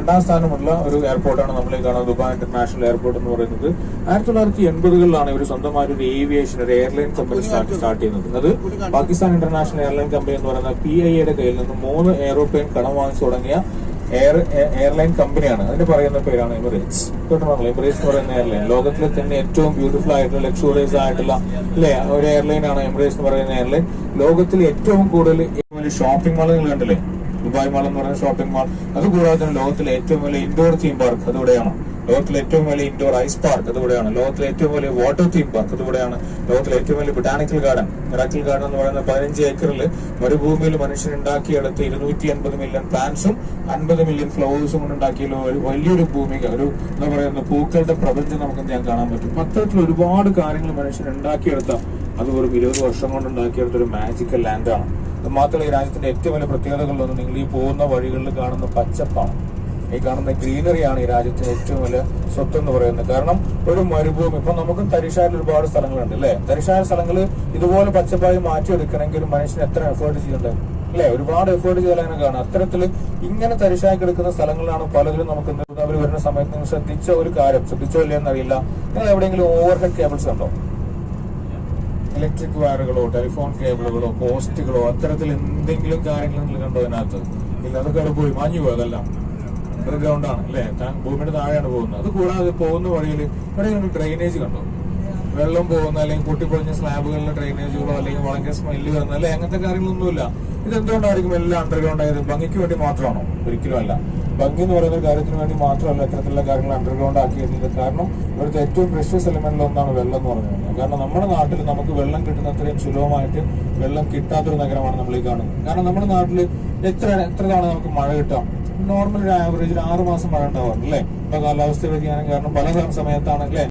രണ്ടാം സ്ഥാനമുള്ള ഒരു എയർപോർട്ടാണ് നമ്മൾ ഈ കാണുന്നത് ദുബായ് ഇന്റർനാഷണൽ എയർപോർട്ട് എന്ന് പറയുന്നത്. 1980-കളിലാണ് ഇവർ സ്വന്തമായിട്ട് ഒരു ഏവിയേഷൻ ഒരു എയർലൈൻ കമ്പനി സ്റ്റാർട്ട് ചെയ്യുന്നത്. അത് പാകിസ്ഥാൻ ഇന്റർനാഷണൽ എയർലൈൻ കമ്പനി എന്ന് പറയുന്ന PIA കയ്യിൽ നിന്ന് 3 എയ്റോപ്ലെയിൻ കടം വാങ്ങിച്ചു തുടങ്ങിയ എയർലൈൻ കമ്പനിയാണ്. അതിന് പറയുന്ന പേരാണ് എമിറേറ്റ്സ്. കേട്ടിട്ടുണ്ടല്ലോ, എമിറേറ്റ്സ് എന്ന് പറയുന്ന എയർലൈൻ ലോകത്തിലെ തന്നെ ഏറ്റവും ബ്യൂട്ടിഫുൾ ആയിട്ടുള്ള ലക്ഷറിയസ് ആയിട്ടുള്ള അല്ലെ ഒരു എയർലൈൻ ആണ് എമിറേറ്റ്സ് എന്ന് പറയുന്ന എയർലൈൻ. ലോകത്തിലെ ഏറ്റവും കൂടുതൽ ഷോപ്പിംഗ് മാളുകൾ കണ്ടില്ലേ, ദുബായ് മാൾ എന്ന് പറയുന്ന ഷോപ്പിംഗ് മാൾ. അതുകൂടാതെ തന്നെ ലോകത്തിലെ ഏറ്റവും വലിയ ഇൻഡോർ തീം പാർക്ക് അതുകൂടെയാണ്. ലോകത്തിലെ ഏറ്റവും വലിയ ഇൻഡോർ ഐസ് പാർക്ക് അതുകൂടെയാണ്. ലോകത്തിലെ ഏറ്റവും വലിയ വാട്ടർ തീം പാർക്ക് അതുകൂടെയാണ്. ലോകത്തിലെ ഏറ്റവും വലിയ ബൊട്ടാണിക്കൽ ഗാർഡൻ മിറാക്കിൾ ഗാർഡൻ എന്ന് പറയുന്ന 15 ഏക്കറിൽ മരുഭൂമിയിൽ മനുഷ്യൻ ഉണ്ടാക്കിയെടുത്ത് 250 മില്യൺ പ്ലാന്റ്സും 50 മില്യൺ ഫ്ലവേഴ്സും കൊണ്ട് ഉണ്ടാക്കിയ വലിയൊരു ഭൂമിക ഒരു എന്താ പറയുന്ന പൂക്കളുടെ പ്രപഞ്ചം നമുക്ക് ഞാൻ കാണാൻ പറ്റും. അത്തരത്തിൽ ഒരുപാട് കാര്യങ്ങൾ മനുഷ്യൻ ഉണ്ടാക്കിയെടുത്ത അത് വെറും 20 വർഷം കൊണ്ട് ഉണ്ടാക്കിയെടുത്ത ഒരു മാജിക്കൽ ലാൻഡാണ്. അത് മാത്രമല്ല ഈ രാജ്യത്തിന്റെ ഏറ്റവും വലിയ പ്രത്യേകതകളിലൊന്നും നിങ്ങൾ ഈ പോകുന്ന വഴികളിൽ കാണുന്ന പച്ചപ്പാണ്, ഈ കാണുന്ന ഗ്രീനറിയാണ് ഈ രാജ്യത്തിന്റെ ഏറ്റവും വലിയ സ്വത്ത് എന്ന് പറയുന്നത്. കാരണം ഒരു മരുഭൂമി ഇപ്പൊ നമുക്ക് തരിശായ ഒരുപാട് സ്ഥലങ്ങളുണ്ട് അല്ലെ. തരിശായ സ്ഥലങ്ങൾ ഇതുപോലെ പച്ചപ്പായി മാറ്റിയെടുക്കണമെങ്കിൽ ഒരു മനുഷ്യന് എത്ര എഫേർട്ട് ചെയ്യണ്ടേ അല്ലെ, ഒരുപാട് എഫേർട്ട് ചെയ്താൽ അങ്ങനെ കാണാം. അത്തരത്തിൽ ഇങ്ങനെ തരിശായി കിടക്കുന്ന സ്ഥലങ്ങളിലാണ് പലതിലും നമുക്ക് അവർ വരുന്ന സമയത്ത് നിങ്ങൾ ശ്രദ്ധിച്ച ഒരു കാര്യം, ശ്രദ്ധിച്ചോ ഇല്ലെന്ന് അറിയില്ല, നിങ്ങൾ എവിടെയെങ്കിലും ഓവർഹെഡ് കേബിൾസ് ഉണ്ടോ? ഇലക്ട്രിക് വയറുകളോ ടെലിഫോൺ കേബിളുകളോ പോസ്റ്റുകളോ അത്തരത്തിൽ എന്തെങ്കിലും കാര്യങ്ങൾ നിങ്ങൾ കണ്ടോ അതിനകത്ത്? ഇല്ല, അതൊക്കെ അവിടെ പോയി മാഞ്ഞു പോയതെല്ലാം അണ്ടർഗ്രൗണ്ടാണ് അല്ലെ, ഭൂമിയുടെ താഴെയാണ് പോകുന്നത്. അത് കൂടാതെ പോകുന്ന വഴിയിൽ ഇവിടെ ഡ്രെയിനേജ് കണ്ടോ? വെള്ളം പോകുന്ന അല്ലെങ്കിൽ പൊട്ടിപ്പൊളിഞ്ഞ സ്ലാബുകളിലെ ഡ്രെയിനേജുകളോ അല്ലെങ്കിൽ ഭയങ്കര സ്മെല്ല് വരുന്ന അല്ലെ, അങ്ങനത്തെ കാര്യങ്ങളൊന്നുമില്ല. ഇതെന്തുകൊണ്ടായിരിക്കും എല്ലാം അണ്ടർഗ്രൗണ്ട് ആയത്? ഭംഗിക്ക് വേണ്ടി മാത്രമാണോ? ഒരിക്കലും അല്ല. ഭംഗി എന്ന് പറയുന്ന കാര്യത്തിന് വേണ്ടി മാത്രമല്ല ഇത്തരത്തിലുള്ള കാര്യങ്ങൾ അണ്ടർഗ്രൗണ്ട് ആക്കിയിരുന്നത്. കാരണം ഇവിടുത്തെ ഏറ്റവും പ്രഷ്യസ് എലിമെന്റിൽ ഒന്നാണ് വെള്ളം എന്ന് പറഞ്ഞു. കാരണം നമ്മുടെ നാട്ടിൽ നമുക്ക് വെള്ളം കിട്ടുന്ന അത്രയും സുലഭമായിട്ട് വെള്ളം കിട്ടാത്തൊരു നഗരമാണ് നമ്മൾ ഈ കാണുന്നത്. കാരണം നമ്മുടെ നാട്ടിൽ എത്ര തവണ നമുക്ക് മഴ കിട്ടാം? നോർമൽ ഒരു ആവറേജിൽ 6 മാസം മഴ ഉണ്ടാവാറുണ്ട് അല്ലെ. ഇപ്പൊ കാലാവസ്ഥ വ്യതിയാനം കാരണം പല സമയത്താണ് അല്ലെ.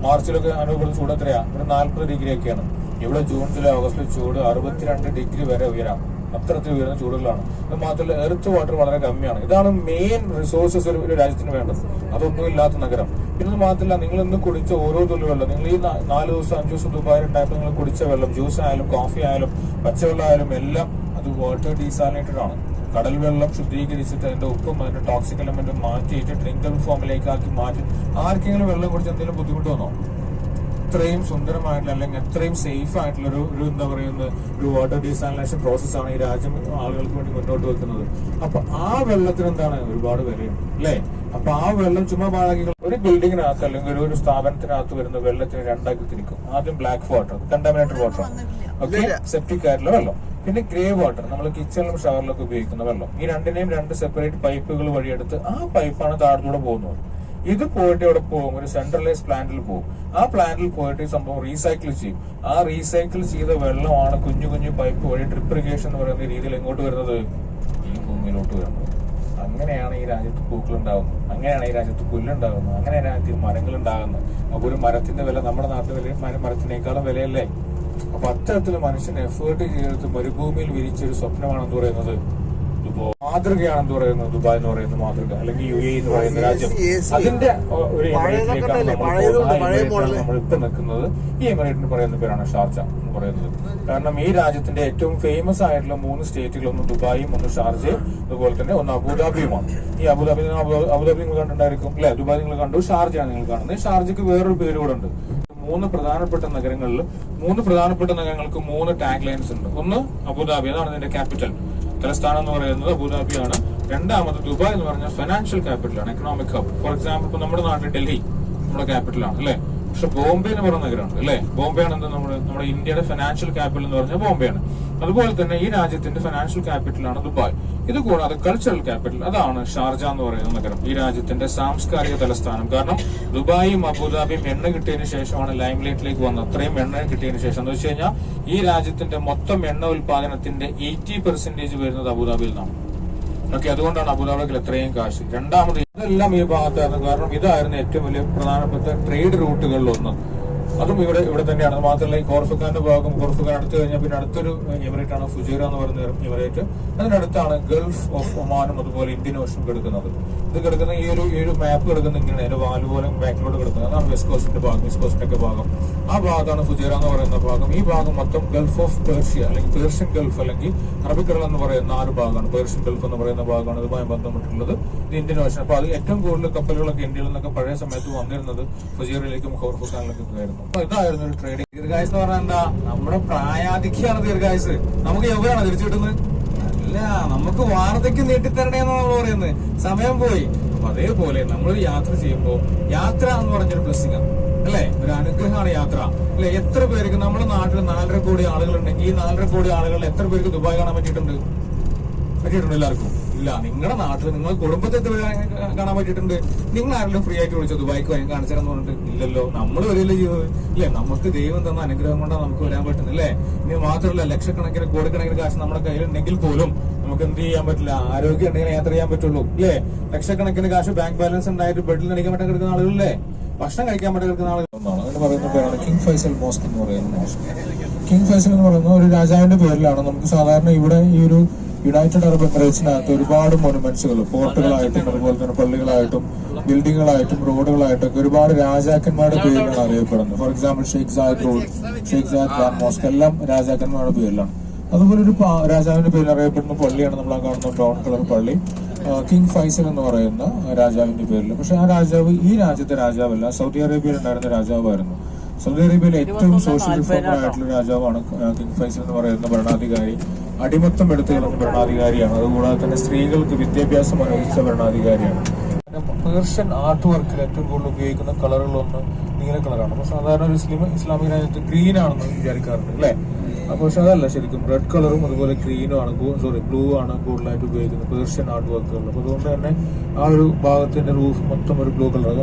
മാർച്ചിലൊക്കെ അനുഭവപ്പെടുന്ന ചൂട് എത്രയാ? ഒരു 40 ഡിഗ്രി ഒക്കെയാണ്. ഇവിടെ ജൂൺ ജൂലൈ ഓഗസ്റ്റിൽ ചൂട് 62 ഡിഗ്രി വരെ ഉയരാം. അത്തരത്തിൽ ഉയർന്ന ചൂടുകളാണ്. അത് മാത്രമല്ല എർത്ത് വാട്ടർ വളരെ കമ്മിയാണ്. ഇതാണ് മെയിൻ റിസോഴ്സസ് ഒരു രാജ്യത്തിന് വേണ്ടത്. അതൊന്നും ഇല്ലാത്ത നഗരം. പിന്നെ മാത്രമല്ല നിങ്ങൾ ഇന്ന് കുടിച്ച ഓരോ തുള്ളി വെള്ളം, നിങ്ങൾ ഈ 4 ദിവസം 5 ദിവസം ദുബായിൽ ഉണ്ടായപ്പോൾ നിങ്ങൾ കുടിച്ച വെള്ളം, ജ്യൂസ് ആയാലും കോഫി ആയാലും പച്ചവെള്ളം ആയാലും എല്ലാം അത് വാട്ടർ ഡീസാലിനേറ്റഡ് ആണ്. കടൽ വെള്ളം ശുദ്ധീകരിച്ചിട്ട് അതിന്റെ ഉപ്പും അതിന്റെ ടോക്സിക് എലമെന്റും മാറ്റിയിട്ട് ഡ്രിങ്കബിൾ ഫോമിലേക്ക് ആക്കി മാറ്റി. ആർക്കെങ്കിലും വെള്ളം കുടിച്ച് എന്തെങ്കിലും ബുദ്ധിമുട്ട് വന്നോ? അത്രയും സുന്ദരമായിട്ടുള്ള അല്ലെങ്കിൽ അത്രയും സേഫ് ആയിട്ടുള്ള ഒരു എന്താ പറയുന്നത് ഒരു വാട്ടർ ഡീസാലിനേഷൻ പ്രോസസ്സാണ് ഈ രാജ്യം ആളുകൾക്ക് വേണ്ടി മുന്നോട്ട് വെക്കുന്നത്. അപ്പൊ ആ വെള്ളത്തിന് എന്താണ് ഒരുപാട് വിലയുണ്ട് അല്ലെ. അപ്പൊ ആ വെള്ളം ചുമ്മാ പാഴാക്കി ഒരു ബിൽഡിങ്ങിനകത്ത് അല്ലെങ്കിൽ ഒരു സ്ഥാപനത്തിനകത്ത് വരുന്ന വെള്ളത്തിന് രണ്ടാക്കി തിരിക്കും. ആദ്യം black water, contaminated water, okay, septic ആയിട്ടുള്ള വെള്ളം. പിന്നെ ഗ്രേ വാട്ടർ, നമ്മൾ കിച്ചണിലും ഷവറിലൊക്കെ ഉപയോഗിക്കുന്ന വെള്ളം. ഈ രണ്ടിനെയും 2 സെപ്പറേറ്റ് പൈപ്പുകൾ വഴിയെടുത്ത് ആ പൈപ്പാണ് താഴത്തൂടെ പോകുന്നത്. ഇത് പോയിട്ട് ഇവിടെ പോകും, ഒരു സെൻട്രലൈസ് പ്ലാന്റിൽ പോകും. ആ പ്ലാന്റിൽ പോയിട്ട് ഈ സംഭവം റീസൈക്കിൾ ചെയ്യും. ആ റീസൈക്കിൾ ചെയ്ത വെള്ളമാണ് കുഞ്ഞു കുഞ്ഞു പൈപ്പ് വഴി ഡ്രിപ്പ് ഇറിഗേഷൻ എന്ന് പറയുന്ന രീതിയിൽ എങ്ങോട്ട് വരുന്നത്? ഈ ഭൂമിയിലോട്ട് വരുന്നത്. അങ്ങനെയാണ് ഈ രാജ്യത്ത് പൂക്കളുണ്ടാകുന്നത്, അങ്ങനെയാണ് ഈ രാജ്യത്ത് പുല്ലുണ്ടാകുന്നത്, അങ്ങനെയാണ് രാജ്യത്ത് മരങ്ങൾ ഉണ്ടാകുന്നത്. അപ്പൊ ഒരു മരത്തിന്റെ വില നമ്മുടെ നാട്ടിൽ മരത്തിനേക്കാളും വിലയല്ലേ? അപ്പൊ അത്തരത്തിൽ മനുഷ്യൻ എഫേർട്ട് ചെയ്തെടുത്ത് മരുഭൂമിയിൽ വിരിച്ചൊരു സ്വപ്നമാണെന്ന് പറയുന്നത് മാതൃകയാണെന്ന് പറയുന്നത് ദുബായ് എന്ന് പറയുന്ന മാതൃക, അല്ലെങ്കിൽ UAE എന്ന് പറയുന്ന രാജ്യം. അതിന്റെ ഒരു എമിറേറ്റിലേക്കാണ് നമ്മൾ ഇപ്പൊ നിൽക്കുന്നത്. ഈ എമിറേറ്റിന് പറയുന്ന പേരാണ് ഷാർജ എന്ന് പറയുന്നത്. കാരണം ഈ രാജ്യത്തിന്റെ ഏറ്റവും ഫേമസ് ആയിട്ടുള്ള 3 സ്റ്റേറ്റുകൾ, ഒന്ന് ദുബായും, ഒന്ന് ഷാർജയും, അതുപോലെ തന്നെ ഒന്ന് അബുദാബിയുമാണ്. ഈ അബുദാബി നിങ്ങൾ കണ്ടിട്ടുണ്ടായിരിക്കും അല്ലെ. ദുബായ് നിങ്ങൾ കണ്ടു, ഷാർജയാണ് നിങ്ങൾ കാണുന്നത്. ഷാർജയ്ക്ക് വേറൊരു പേര് കൂടെ ഉണ്ട്. 3 പ്രധാനപ്പെട്ട നഗരങ്ങൾക്ക് 3 ടാഗ് ലൈൻസ് ഉണ്ട്. ഒന്ന് അബുദാബി, അതാണ് ഇതിന്റെ ക്യാപിറ്റൽ, തലസ്ഥാനം എന്ന് പറയുന്നത് അബുദാബിയാണ്. രണ്ടാമത് ദുബായ് എന്ന് പറഞ്ഞാൽ ഫൈനാൻഷ്യൽ ക്യാപിറ്റലാണ്, എക്കണോമിക് ഹബ്. ഫോർ എക്സാമ്പിൾ ഇപ്പൊ നമ്മുടെ നാട്ടിൽ ഡൽഹി നമ്മുടെ ക്യാപിറ്റലാണ് അല്ലെ. പക്ഷെ ബോംബെ എന്ന് പറയുന്ന നഗരമാണ് അല്ലെ. ബോംബെ ആണ് എന്താ നമ്മുടെ ഇന്ത്യയുടെ ഫൈനാൻഷ്യൽ ക്യാപിറ്റൽ എന്ന് പറഞ്ഞാൽ ബോംബെയാണ്. അതുപോലെ തന്നെ ഈ രാജ്യത്തിന്റെ ഫൈനാൻഷ്യൽ ക്യാപിറ്റലാണ് ദുബായ്. ഇത് കൂടാതെ കൾച്ചറൽ ക്യാപിറ്റൽ അതാണ് ഷാർജ എന്ന് പറയുന്ന നഗരം, ഈ രാജ്യത്തിന്റെ സാംസ്കാരിക തലസ്ഥാനം. കാരണം ദുബായും അബുദാബിയും എണ്ണ കിട്ടിയതിനു ശേഷമാണ് ലൈം ലൈറ്റിലേക്ക് വന്നത്. അത്രയും എണ്ണ കിട്ടിയതിനു ശേഷം എന്ന് വെച്ച് കഴിഞ്ഞാൽ ഈ രാജ്യത്തിന്റെ മൊത്തം എണ്ണ ഉൽപാദനത്തിന്റെ 80% വരുന്നത് അബുദാബിയിൽ നിന്നാണ്. ഓക്കെ, അതുകൊണ്ടാണ് അബുദാബിയിൽ എത്രയും കാശ്. രണ്ടാമത് ഇതെല്ലാം ഈ ഭാഗത്തായിരുന്നു. കാരണം ഇതായിരുന്നു ഏറ്റവും വലിയ പ്രധാനപ്പെട്ട ട്രേഡ് റൂട്ടുകളിലൊന്ന്. അതും ഇവിടെ തന്നെയാണ്. അത് മാത്രമല്ല ഈ കോർഫുഖാന്റെ ഭാഗം, കോർഫുഖാൻ അടുത്ത് കഴിഞ്ഞാൽ പിന്നെ അടുത്തൊരു എമിറേറ്റ് ആണ് ഫുജൈറ എന്ന് പറയുന്ന എമിറേറ്റ്. അതിനടുത്താണ് ഗൾഫ് ഓഫ് ഒമാനും അതുപോലെ ഇന്ത്യൻ ഓഷൻ കിടക്കുന്നത്. ഇത് കിടക്കുന്ന ഈ ഒരു മാപ്പ് കിടക്കുന്ന ഇങ്ങനെയാണ്, അതിന്റെ വാല് പോലെ ബാക്കിലോട്ട് കിടക്കുന്നത്. അതാണ് വെസ്റ്റ് കോസ്റ്റിന്റെ ഭാഗം, വെസ്റ്റ് കോസ്റ്റിന്റെ ഒക്കെ ഭാഗം. ആ ഭാഗത്താണ് ഫുജൈറ എന്ന് പറയുന്ന ഭാഗം. ഈ ഭാഗം മൊത്തം ഗൾഫ് ഓഫ് പേർഷ്യ അല്ലെങ്കിൽ പേർഷ്യൻ ഗൾഫ് അല്ലെങ്കിൽ അറബിക്കടൽ എന്ന് പറയുന്ന ആ ഒരു ഭാഗമാണ്. പേർഷ്യൻ ഗൾഫ് എന്ന് പറയുന്ന ഭാഗമാണ് ഇതുമായി ബന്ധപ്പെട്ടുള്ളത്. ഇത് ഇന്ത്യൻ ഓഷൻ. അപ്പൊ അത് ഏറ്റവും കൂടുതൽ കപ്പലുകളൊക്കെ ഇന്ത്യയിൽ നിന്നൊക്കെ പഴയ സമയത്ത് വന്നിരുന്നത് ഫുജൈറയിലേക്കും കോർഫുഖാനിലേക്കും ആയിരുന്നു. അപ്പൊ ഇതായിരുന്നു ഒരു ട്രേഡിംഗ്. ദീർഘായുസ് എന്ന് പറഞ്ഞാൽ എന്താ? നമ്മുടെ പ്രായാധിക്യാണ് ദീർഘായുസ്. നമുക്ക് യോഗയാണ് തിരിച്ചു കിട്ടുന്നത്? അല്ല, നമുക്ക് വാർദ്ധക്യം നീട്ടിത്തരണേന്നാണ് നമ്മൾ പറയുന്നത്. സമയം പോയി. അപ്പൊ അതേപോലെ നമ്മൾ യാത്ര ചെയ്യുമ്പോൾ യാത്ര എന്ന് പറഞ്ഞൊരു ബ്ലെസ്സിംഗ് ആണ് അല്ലെ, ഒരു അനുഗ്രഹമാണ് യാത്ര അല്ലെ. എത്ര പേർക്ക് നമ്മുടെ നാട്ടിൽ 4.5 കോടി ആളുകളുണ്ടെങ്കിൽ ഈ 4.5 കോടി ആളുകളിൽ എത്ര പേർക്ക് ദുബായ് കാണാൻ പറ്റിയിട്ടുണ്ട് എല്ലാവർക്കും? ഇല്ല. നിങ്ങളുടെ നാട്ടിൽ നിങ്ങൾ കുടുംബത്തെ കാണാൻ പറ്റിയിട്ടുണ്ട്? നിങ്ങൾ ആരെങ്കിലും ഫ്രീ ആയിട്ട് വിളിച്ചോ ദുബായിക്ക് വരാൻ കാണിച്ചാലെന്ന് പറഞ്ഞിട്ട്? ഇല്ലല്ലോ. നമ്മൾ വരില്ല ചെയ്തത് ഇല്ലേ? നമുക്ക് ദൈവം തന്ന അനുഗ്രഹം കൊണ്ടാണ് നമുക്ക് വരാൻ പറ്റുന്നത് അല്ലേ. ഇനി മാത്രമല്ല, ലക്ഷക്കണക്കിന് കോടിക്കണക്കിന് കാശ് നമ്മുടെ കയ്യിലുണ്ടെങ്കിൽ പോലും നമുക്ക് എന്ത് ചെയ്യാൻ പറ്റില്ല? ആരോഗ്യം ഉണ്ടെങ്കിൽ യാത്ര ചെയ്യാൻ പറ്റുള്ളൂ അല്ലേ. ലക്ഷക്കണക്കിന് കാശ് ബാങ്ക് ബാലൻസ് ഉണ്ടായിട്ട് ബെഡിൽ നടിക്കാൻ പറ്റാൻ കിടക്കുന്ന ആളുകളല്ലേ, ഭക്ഷണം കഴിക്കാൻ പറ്റാൻ കിടക്കുന്ന ആളുകൾ ഒന്നാണ്. അങ്ങനെ പറയുന്ന പേരാണ് കിങ് ഫൈസൽ മോസ്ക് എന്ന് പറയുന്ന മോസ്ക്. കിങ് ഫൈസൽ എന്ന് പറയുന്ന ഒരു രാജാവിന്റെ പേരിലാണ്. നമുക്ക് സാധാരണ ഇവിടെ ഈ ഒരു യുണൈറ്റഡ് അറബ് എമിറേറ്റ്സിനകത്ത് ഒരുപാട് മോണുമെന്റ്സുകൾ, പോർട്ടുകളായിട്ടും അതുപോലെ തന്നെ പള്ളികളായിട്ടും ബിൽഡിങ്ങുകളായിട്ടും റോഡുകളായിട്ടും ഒക്കെ ഒരുപാട് രാജാക്കന്മാരുടെ പേരിലാണ് അറിയപ്പെടുന്നത്. For example Sheikh Zayed road, Sheikh Zayed grand mosque എല്ലാം രാജാക്കന്മാരുടെ പേരിലാണ്. അതുപോലെ ഒരു രാജാവിന്റെ പേരിൽ അറിയപ്പെടുന്ന പള്ളിയാണ് നമ്മൾ ആ കാണുന്ന ബ്രൗൺ കളർ പള്ളി, കിങ് ഫൈസൽ എന്ന് പറയുന്ന രാജാവിന്റെ പേരിൽ. പക്ഷെ ആ രാജാവ് ഈ രാജ്യത്തെ രാജാവല്ല, സൗദി അറേബ്യയിൽ ഉണ്ടായിരുന്ന രാജാവായിരുന്നു. സൗദി അറേബ്യയിലെ ഏറ്റവും സോഷ്യൽ റിഫോമർ ആയിട്ടുള്ള രാജാവാണ് കിങ് ഫൈസൽ എന്ന് പറയുന്ന ഭരണാധികാരി. അടിമത്തം എടുത്തു കളഞ്ഞ ഭരണാധികാരിയാണ്. അതുകൂടാതെ തന്നെ സ്ത്രീകൾക്ക് വിദ്യാഭ്യാസം അനുവദിച്ച ഭരണാധികാരിയാണ്. പേർഷ്യൻ ആർട്ട് വർക്കിൽ ഏറ്റവും കൂടുതൽ ഉപയോഗിക്കുന്ന കളറുകളൊന്ന് നീല കളറാണ്. അപ്പൊ സാധാരണ ഒരു ഇസ്ലാമിക രാജ്യത്ത് ഗ്രീൻ ആണെന്ന് വിചാരിക്കാറുണ്ട് അല്ലെ. അപ്പൊ പക്ഷെ അതല്ല, ശരിക്കും റെഡ് കളറും അതുപോലെ ഗ്രീനും ആണ്, ബ്ലൂ ആണ് കൂടുതലായിട്ട് ഉപയോഗിക്കുന്നത് പേർഷ്യൻ ആർട്ട് വർക്കുകളിൽ. അപ്പൊ അതുകൊണ്ട് തന്നെ ആ ഒരു ഭാഗത്തിന്റെ റൂഫ് മൊത്തം ഒരു ബ്ലൂ കളർ.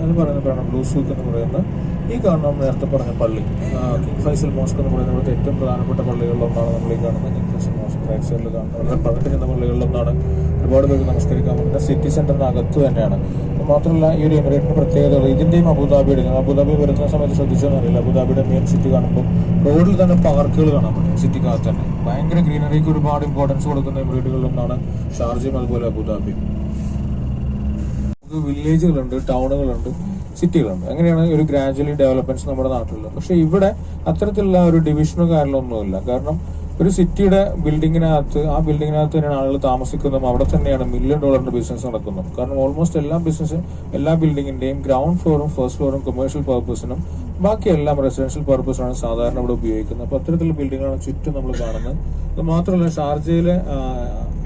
അത് പറയുന്നതാണ് ബ്ലൂ സൂക്ക് എന്ന് പറയുന്ന ഈ കാണുന്ന നേരത്തെ പറഞ്ഞ പള്ളി കിങ് ഫൈസൽ മോസ്ക് എന്ന് പറയുന്ന ഇവിടുത്തെ ഏറ്റവും പ്രധാനപ്പെട്ട പള്ളികളിലൊന്നാണ് നമ്മൾ ഈ കാണുന്നത് കിങ് ഫൈസൽ മോസ്ക്. റൈറ്റ് സൈഡിൽ കാണുന്നത് വളരെ പഴക്കം ചെന്ന പള്ളികളിലൊന്നാണ്. ഒരുപാട് പേർക്ക് നമസ്കരിക്കാൻ പറ്റുന്ന സിറ്റി സെന്ററിന് അകത്ത് തന്നെയാണ്. മാത്രമല്ല ഈ ഒരു എമിറേറ്റിന്റെ പ്രത്യേകത ഇതിന്റെയും അബുദാബിയുടെ, അബുദാബി വരുന്ന സമയത്ത് ശ്രദ്ധിച്ചെന്നറിയില്ല, അബുദാബിയുടെ മെയിൻ സിറ്റി കാണുമ്പോൾ റോഡിൽ തന്നെ പാർക്കുകൾ കാണാൻ പറ്റും. സിറ്റിക്കകത്ത് തന്നെ ഭയങ്കര ഗ്രീനറിക്ക് ഒരുപാട് ഇമ്പോർട്ടൻസ് കൊടുക്കുന്ന എമിറേറ്റുകളിലൊന്നാണ് ഷാർജയും അതുപോലെ അബുദാബി. വില്ലേജുകളുണ്ട്, ടൗണുകളുണ്ട്, സിറ്റികളുണ്ട്. അങ്ങനെയാണ് ഒരു ഗ്രാജുവലി ഡെവലപ്മെന്റ്സ് നമ്മുടെ നാട്ടിലുള്ളത്. പക്ഷെ ഇവിടെ അത്തരത്തിലുള്ള ഒരു ഡിവിഷനോ കാര്യങ്ങളൊന്നുമില്ല. കാരണം ഒരു സിറ്റിയുടെ ബിൽഡിങ്ങിനകത്ത്, ആ ബിൽഡിങ്ങിനകത്ത് തന്നെയാണ് ആളുകൾ താമസിക്കുന്നതും അവിടെ തന്നെയാണ് $1 million ബിസിനസ് നടക്കുന്നത്. കാരണം ഓൾമോസ്റ്റ് എല്ലാ ബിൽഡിങ്ങിന്റെയും ഗ്രൗണ്ട് ഫ്ലോറും ഫസ്റ്റ് ഫ്ലോറും കൊമേഴ്ഷ്യൽ പർപ്പസിനും ബാക്കി എല്ലാം റെസിഡൻഷ്യൽ പർപ്പസിനാണ് സാധാരണ ഇവിടെ ഉപയോഗിക്കുന്നത്. അപ്പൊ അത്തരത്തിലുള്ള ബിൽഡിങ്ങാണ് ചുറ്റും നമ്മൾ കാണുന്നത്. അത് മാത്രമല്ല ഷാർജയിലെ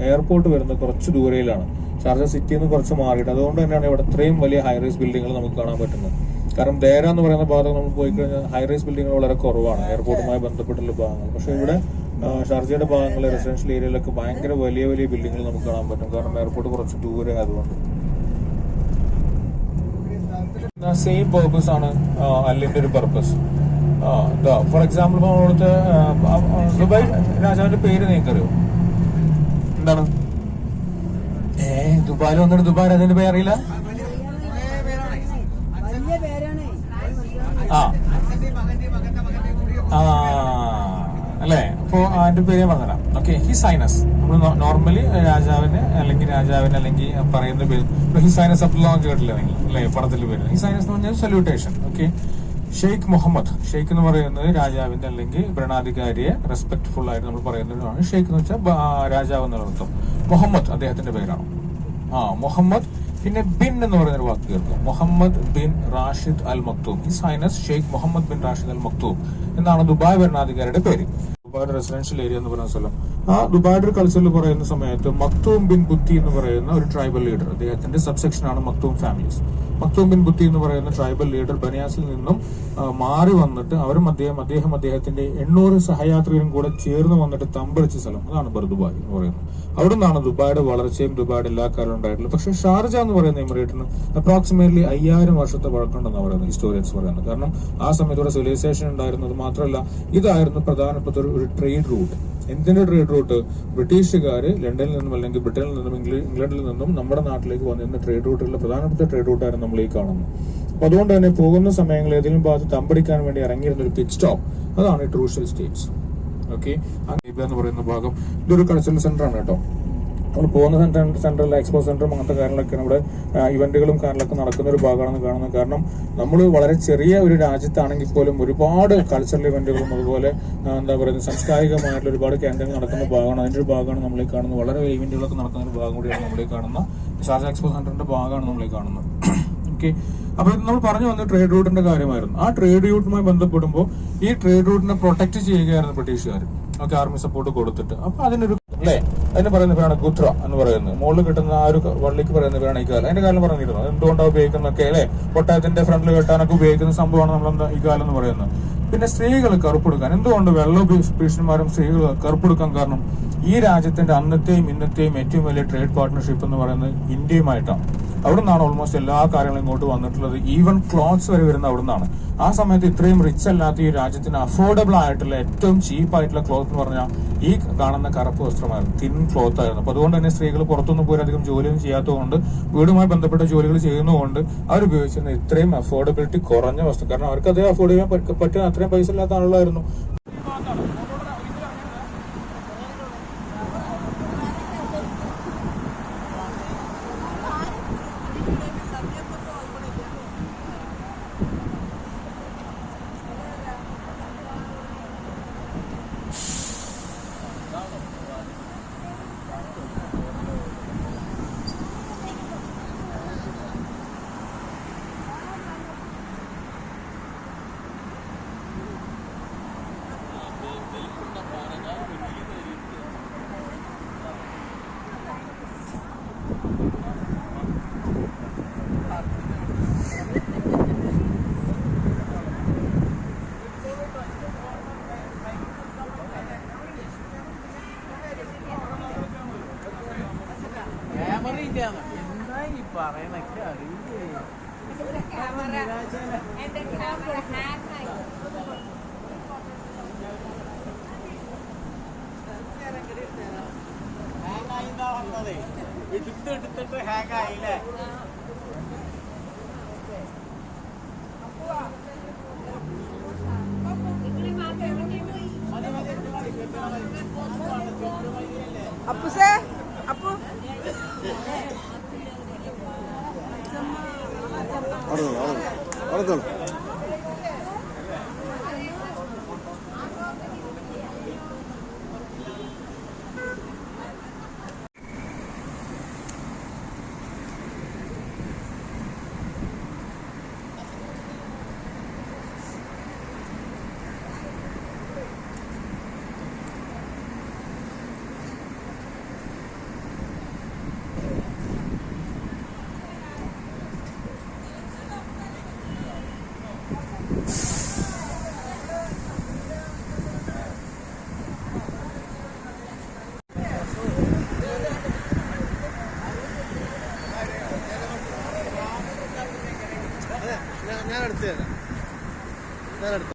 എയർപോർട്ട് വരുന്നത് കുറച്ച് ദൂരയിലാണ്, ഷാർജ സിറ്റിയിൽ നിന്ന് കുറച്ച് മാറിയിട്ട്. അതുകൊണ്ട് തന്നെയാണ് ഇവിടെ ഇത്രയും വലിയ ഹൈറൈസ് ബിൽഡിങ്ങുകൾ നമുക്ക് കാണാൻ പറ്റുന്നത്. കാരണം ദേര എന്ന് പറയുന്ന ഭാഗത്ത് നമ്മൾ പോയി കഴിഞ്ഞാൽ ഹൈറൈസ് ബിൽഡിങ്ങുകൾ വളരെ കുറവാണ് എയർപോർട്ടുമായി ബന്ധപ്പെട്ടുള്ള ഭാഗങ്ങൾ. പക്ഷെ ഇവിടെ ഷാർജയുടെ ഭാഗങ്ങളിൽ റെസിഡൻഷ്യൽ ഏരിയയിലൊക്കെ ഭയങ്കര വലിയ വലിയ ബിൽഡിങ്ങുകൾ നമുക്ക് കാണാൻ പറ്റും. കാരണം എയർപോർട്ട് കുറച്ച് ദൂരെ ആയതുകൊണ്ട്. സെയിം പർപ്പസ് ആണ് അല്ലിന്റെ ഒരു പർപ്പസ്. ഫോർ എക്സാമ്പിൾ ഇവിടുത്തെ ദുബായ് രാജാവിന്റെ പേര് നിങ്ങൾക്കറിയോ? എന്താണ്? ദുബായിൽ വന്നിട്ട് ദുബായ് രാജാവിന്റെ പേര് അറിയില്ല? അല്ലേ? അപ്പോ അതിന്റെ പേര് പറഞ്ഞുതരാം. Okay, his highness. നമ്മൾ നോർമലി രാജാവിന് അല്ലെങ്കിൽ പറയുന്ന പേര് ഹിസ് ഹൈനസ് അബ്ദുള്ള കേട്ടില്ല നിങ്ങൾ അല്ലെ, പടത്തിന്റെ പേര്. ഹിസ് ഹൈനസ് എന്ന് പറഞ്ഞാൽ സല്യൂട്ടേഷൻ. ഓക്കെ, ഷെയ്ഖ് മുഹമ്മദ്. ഷെയ്ഖ് എന്ന് പറയുന്നത് രാജാവിന്റെ അല്ലെങ്കിൽ ഭരണാധികാരിയെ റെസ്പെക്ട്ഫുൾ ആയിട്ട് നമ്മൾ പറയുന്നതാണ്. ഷെയ്ഖ് എന്ന് വെച്ചാൽ രാജാവ് എന്നുള്ള അർത്ഥം. മുഹമ്മദ് അദ്ദേഹത്തിന്റെ പേരാണ്. മുഹമ്മദ്. പിന്നെ ബിൻ എന്ന് പറയുന്ന ഒരു വാക്ക് കേൾക്കും, Mohammed bin Rashid Al Maktoum. His highness Sheikh Mohammed bin Rashid Al Maktoum എന്നാണ് ദുബായ് ഭരണാധികാരിയുടെ പേര്. ദുബായുടെ റെസിഡൻഷ്യൽ ഏരിയ എന്ന് പറയുന്ന സ്ഥലം. ദുബായുടെ കൾച്ചറിൽ പറയുന്ന സമയത്ത് മക്തൂം ബിൻ ബുത്തി എന്ന് പറയുന്ന ഒരു ട്രൈബൽ ലീഡർ, അദ്ദേഹത്തിന്റെ സബ്സെക്ഷൻ ആണ് മക്തൂം ഫാമിലീസ്. മക്തൂം ബിൻ ബുത്തി എന്ന് പറയുന്ന ട്രൈബൽ ലീഡർ ബനിയാസിൽ നിന്നും മാറി വന്നിട്ട് അദ്ദേഹത്തിന്റെ 800 സഹയാത്രികരും കൂടെ ചേർന്ന് വന്നിട്ട് തമ്പടിച്ച സ്ഥലം, അതാണ് ബർദുബായ് എന്ന് പറയുന്നത്. അവിടെ നിന്നാണ് ദുബായുടെ വളർച്ചയും ദുബായുടെ എല്ലാ കാലവും ഉണ്ടായിട്ടുള്ളത്. പക്ഷെ ഷാർജ എന്ന് പറയുന്ന എമിറേറ്റിന് അപ്രോക്സിമേറ്റ്ലി 5000 വർഷത്തെ പഴക്കമുണ്ടെന്ന് പറയുന്നത് ഹിസ്റ്റോറിയൻസ് പറയുന്നത്. കാരണം ആ സമയത്ത് ഇവിടെ സിവിലൈസേഷൻ ഉണ്ടായിരുന്നത് മാത്രമല്ല, ഇതായിരുന്നു പ്രധാനപ്പെട്ട ഒരു ഒരു ട്രേഡ് റൂട്ട്. എന്തിന്റെ ട്രേഡ് റൂട്ട്? ബ്രിട്ടീഷുകാർ ലണ്ടനിൽ നിന്നും അല്ലെങ്കിൽ ബ്രിട്ടനിൽ നിന്നും ഇംഗ്ലണ്ടിൽ നിന്നും നമ്മുടെ നാട്ടിലേക്ക് വന്നിരുന്ന ട്രേഡ് റൂട്ടുകളിലെ പ്രധാനപ്പെട്ട ട്രേഡ് റൂട്ടായിരുന്നു നമ്മൾ ഈ കാണുന്നത്. അപ്പൊ അതുകൊണ്ട് തന്നെ പോകുന്ന സമയങ്ങളിൽ ഏതെങ്കിലും ഭാഗത്ത് തമ്പടിക്കാൻ വേണ്ടി ഇറങ്ങിയിരുന്ന ഒരു പിറ്റ് സ്റ്റോപ്പ്, അതാണ് ഈ ട്രൂഷ്യൽ സ്റ്റേറ്റ്സ്. ഓക്കെ, എന്ന് പറയുന്ന ഭാഗം ഇതൊരു കൾച്ചറൽ സെന്റർ ആണ് കേട്ടോ. നമ്മൾ പോകുന്ന സെന്ററിൽ എക്സ്പോ സെന്ററും അങ്ങനത്തെ കാര്യങ്ങളൊക്കെയാണ് ഇവിടെ ഇവന്റുകളും കാര്യങ്ങളൊക്കെ നടക്കുന്ന ഒരു ഭാഗമാണെന്ന് കാണുന്നത്. കാരണം നമ്മൾ വളരെ ചെറിയ ഒരു രാജ്യത്താണെങ്കിൽ പോലും ഒരുപാട് കൾച്ചറൽ ഇവന്റുകളും അതുപോലെ എന്താ പറയുന്നത് സാംസ്കാരികമായിട്ടുള്ള ഒരുപാട് കേന്ദ്രങ്ങൾ നടക്കുന്ന ഭാഗമാണ്. അതിന്റെ ഒരു ഭാഗമാണ് നമ്മളീ കാണുന്നത്. വളരെ ഇവന്റുകളൊക്കെ നടക്കുന്ന ഒരു ഭാഗം കൂടിയാണ് നമ്മളീ കാണുന്ന ഷാർജ എക്സ്പോ സെന്ററിന്റെ ഭാഗമാണ് നമ്മളീ കാണുന്നത്. ഓക്കെ, അപ്പൊ നമ്മൾ പറഞ്ഞു വന്ന ട്രേഡ് റൂട്ടിന്റെ കാര്യമായിരുന്നു. ആ ട്രേഡ് റൂട്ടുമായി ബന്ധപ്പെടുമ്പോൾ ഈ ട്രേഡ് റൂട്ടിനെ പ്രൊട്ടക്ട് ചെയ്യുകയായിരുന്നു ബ്രിട്ടീഷുകാർ. ഓക്കെ, ആർമി സപ്പോർട്ട് കൊടുത്തിട്ട്. അപ്പൊ അതിനൊരു അല്ലേ, അതിന് പറയുന്ന പേരാണ് ഗുത്ര എന്ന് പറയുന്നത്. മുകളിൽ കിട്ടുന്ന ആ ഒരു വള്ളിക്ക് പറയുന്ന പേരാണ് ഈ കാലം. അതിന്റെ കാലം പറഞ്ഞിരുന്നു എന്തുകൊണ്ടാണ് ഉപയോഗിക്കുന്നൊക്കെ അല്ലെ, ഒട്ടകത്തിന്റെ ഫ്രണ്ടിൽ കെട്ടാനൊക്കെ ഉപയോഗിക്കുന്ന സംഭവമാണ് നമ്മൾ ഈ കാലം എന്ന് പറയുന്നത്. പിന്നെ സ്ത്രീകൾ കറുപ്പെടുക്കാൻ എന്തുകൊണ്ട് വെള്ള പുരുഷന്മാരും സ്ത്രീകൾ കറുപ്പെടുക്കാൻ കാരണം ഈ രാജ്യത്തിന്റെ അന്നത്തെയും ഇന്നത്തെയും ഏറ്റവും വലിയ ട്രേഡ് പാർട്ട്ണർഷിപ്പ് എന്ന് പറയുന്നത് ഇന്ത്യയുമായിട്ടാണ്. അവിടെ നിന്നാണ് ഓൾമോസ്റ്റ് എല്ലാ കാര്യങ്ങളും ഇങ്ങോട്ട് വന്നിട്ടുള്ളത്. ഈവൻ ക്ലോത്ത്സ് വരെ വരുന്ന അവിടെ നിന്നാണ്. ആ സമയത്ത് ഇത്രയും റിച്ച് അല്ലാത്ത ഈ രാജ്യത്തിന് അഫോർഡബിൾ ആയിട്ടുള്ള ഏറ്റവും ചീപ്പ് ആയിട്ടുള്ള ക്ലോത്ത് എന്ന് പറഞ്ഞാൽ ഈ കാണുന്ന കറുപ്പ് വസ്ത്രമായിരുന്നു, തിൻ ക്ലോത്ത് ആയിരുന്നു. അപ്പൊ അതുകൊണ്ട് തന്നെ സ്ത്രീകൾ പുറത്തൊന്നും പോയി അധികം ജോലിയൊന്നും ചെയ്യാത്തതുകൊണ്ട്, വീടുമായി ബന്ധപ്പെട്ട ജോലികൾ ചെയ്യുന്നതുകൊണ്ട് അവരുപയോഗിച്ചിരുന്ന ഇത്രയും അഫോർഡബിലിറ്റി കുറഞ്ഞ വസ്തു. കാരണം അവർക്ക് അതേ അഫോർഡ് ചെയ്യാൻ പറ്റുന്ന അത്രയും പൈസ ഇല്ലാത്ത ആളുകളായിരുന്നു. എന്താ ഈ പറയണൊക്കെ അറിയില്ലേ? എടുത്തിട്ട് ഹാങ് ആയില്ലേ? അപ്പു സേ അപ്പു അടുത്തോളൂ. ഞാൻ എടുത്തു തരാം.